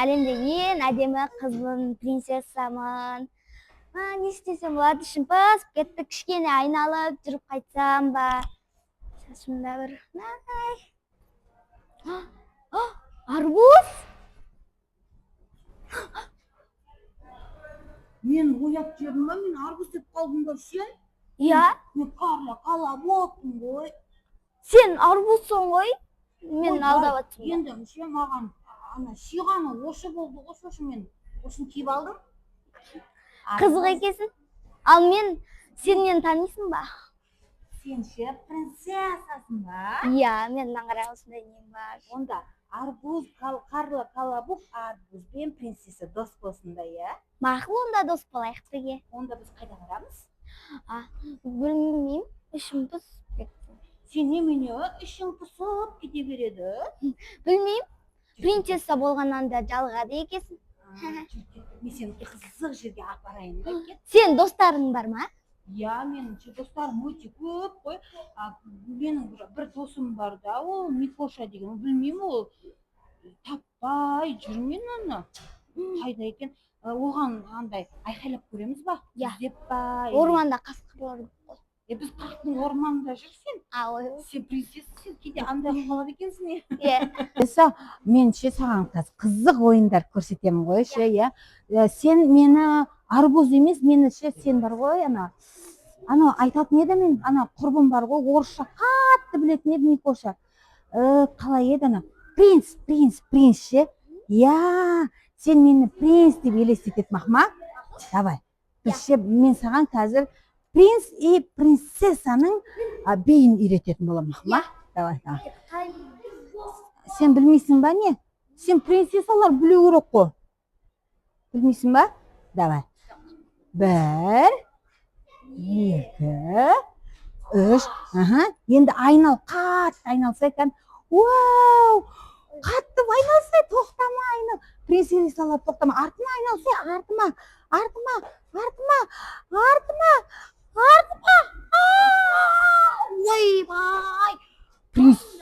әлемдегі ең әдемі қызмын, принцессамын. Не істесем болады, ішім пысып кетті, кішкене айналып жүріп қайтсам ба. Шашымда бір арбуз. Мен оят жібердім ба, мен арбуз деп қалдым ба сен? Иә. Мен қала болдым ғой. Сен арбузсың ғой. Мен алдап attым. Енді сен маған ана сыйғаны осы болды ғой, сосын мен осын киіп алдым. Қызық екенсің. Ал сен мені танисың ба? Сен ше принцессасың ба? Иә, мен қарап осындай нем бар. Онда арбуз, қарлы колобок, арбуз бен принцесса дос болсында, иә? Мақұл, онда дос болайық бірге. Онда біз қайда барамыз? Білмеймін, ішім пысып кетті. Сен немене ішің пысып кете береді? Білмеймін, принцесса болғаннан да жалығады екенсің. Мен сені қызық жерге алып барайын да кет. Сен достарың бар ма? Иә, менің достарым өте көп қой. Менің бір досым бар да, ол Микоша деген. Білмеймін, ол таппай жүрмен оны. Қайда екен? Оған андай айқайлап көреміз ба? Іздеп ба? Орманда қасқырлар көп. Біз қақтың орманында жүрсен. Сен принцесса, сен кейде андай қалады екенсің. Иә. Мен саған қызық ойындар көрсетемін ғой, иә. Сен мені арбуз емес, мені сен бар ғой, ана айтатын еді, мен ана құрбым бар ғой, орысша қатты білетін еді Микоша. Қалай еді ана? Принц ше. Иә, сен мені принц деп елестететін мақма. Давай. Мен саған қазір принц и принцессаның бейін үйрететін боламын мақма. Давай. Сен білмейсің ба не? Сен принцессалар білу керек қой. Білмейсің ба? Давай. 1, 2, 3. Енді қатты айналса екен. Вау! Қатты айналса, тоқтама айнал. Принцессалар тоқтама. Артыма айналса, артыма. Ойбай!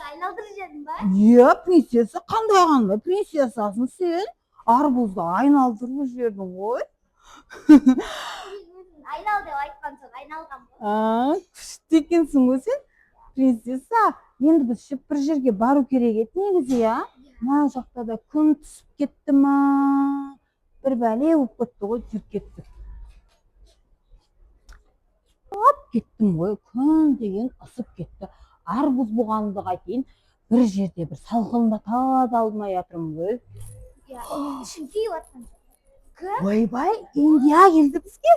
Айналдырып жібердің ба? Иә, принцесса, қандай принцессасың сен? Арбузды айналдырып жібердің ғой. Айнал деп айтқан соң айналған ба? Күшті екенсің ғой сен, принцесса. Енді біз бір жерге бару керек еді негізі, иә? Мына жақта да күн түсіп кетті ма? Бір бәле болып кетті ғой, жүріп кеттік. Кеттім ғой, күн деген ысып кетті. Арбуз болғандығы айтайын, бір жерде бір салқында таза алмай жатырмын ғой. Ішім күйіп жатқан. Ойбай, Индия келді бізге.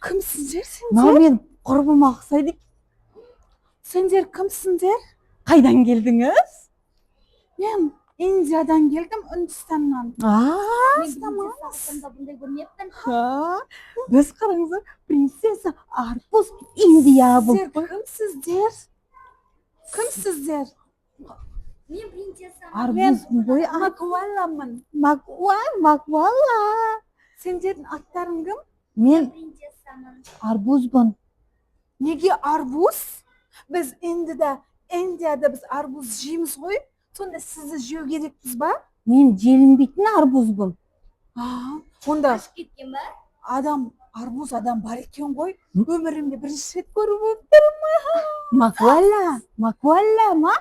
Кімсіңдер сендер? Мен құрбыма ұқсайды. Сендер кімсіңдер? Қайдан келдіңіз? Мен Индиядан келдім, Үндістаннан. Бұндай көрмеппін. Біз қараңыздар, принцесса арбуз Индия Сіздер бұл. Кімсіздер? Мен принцессамын. Арбуз ғой. Макуаламын. Макуала. Сендердің аттарың кім? Мен Принцессамын. арбузбын. Неге арбуз? Біз Индияда біз арбуз жейміз ғой. Сонда сізді жеу керекпіз ба? Мен желінбейтін арбузбын. Онда Кеткен ба? арбуз адам бар екен ғой. Өмірімде бірінші рет көріп отырмын. Макуала ма?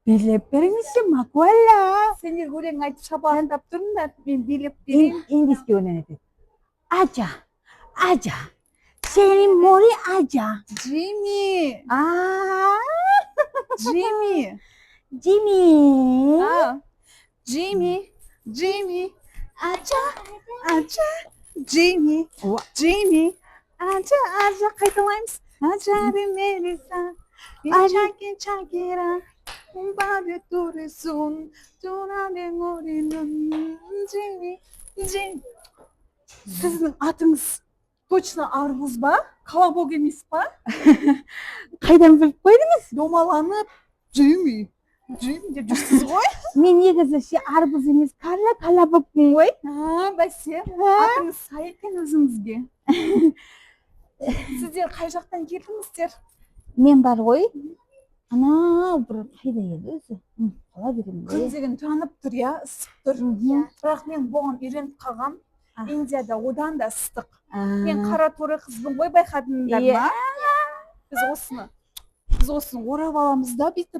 Билеп беріңізші, Макуала. Сендер өлең айтып шапағындап тұрыңдар, мен билеп берейін. Индийский өлең айтады. Aja. Seni mori aja. Джимми. Джимми. Aja. Джимми. Aja. Қайталаймыз. Aja Melisa. Чакира. Бабе турисун. Туране моринун. Джимми. Сіздің атыңыз точно арбуз ба? Колобок емес па? Қайдан біліп қойдыңыз? Домаланып, Джимми. жүрейін деп жүрсіз ғой. мен негізі ше арбуз емес кала болыппын ғой. Бәсе, атыңыз сай екен өзіңізге. Сіздер қай жақтан келдіңіздер? Мен бар ғой. Ана бір қайда еді өзі? Қала беремін ғой. Күн деген жанып тұр, иә, ыстық тұр. Бірақ мен бұған үйреніп қалғам. Индияда одан да ыстық. Мен қара торы қызбын ғой, байқадыңдар ма? Біз осыны орап аламыз да бүйтіп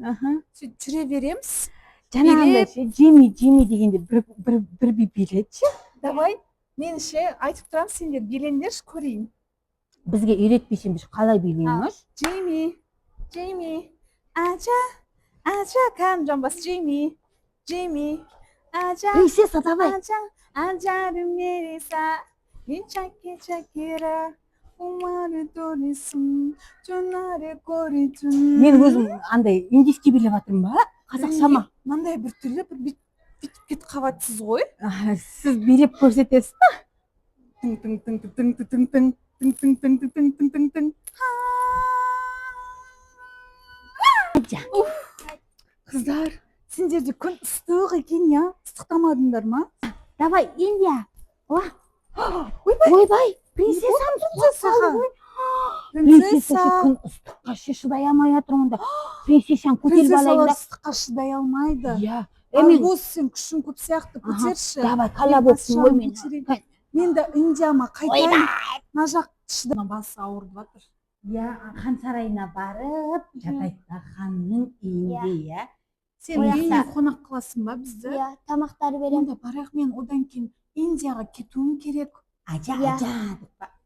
сөйтіп жүре береміз. Жаңағындай ше жеми дегенде бір билетші. Давай, мен ше айтып тұрам, сендер билеңдерші көрейін. Бізге үйретпесең біз қалай билейміз? Джейми, Aja kan jambas Jimmy, Aja, Принцесса, давай. Aja Merisa, Shakira, Umar Dorisun, Jonare Koritun. Мен өзім андай индийский билеп жатырмын ба? Қазақша ма? Мындай бір түрлі бір бүйтіп кетіп қалатсыз ғой. Сіз билеп көрсетесіз ба? Қыздар, сендерде күн ыстық екен, я? Ыстықтамадыңдар ма? Давай, Индия. Ойбай, принцессам. Принцесса күн ыстыққа шыдай алмай жатырмын да. Принцессаны көтеріп алайын да. Ыстыққа шыдай алмайды. Иә. Арбуз, сен күшің көп сияқты көтерші. Давай, кала болсын ғой мен. Мен де Индияма қайтайын. Мына жақ шыдама басы ауырып жатыр. Иә, хан сарайына барып, жатайықта ханның үйінде, иә. Сен үйіне қонақ қыласың ба бізді? Иә, тамақтар беремін. Онда барайық, мен одан кейін Индияға кетуім керек. Ажа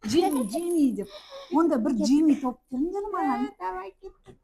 Джимми деп. Онда бір Джимми тауып беріңдер маған. Давай кеттік.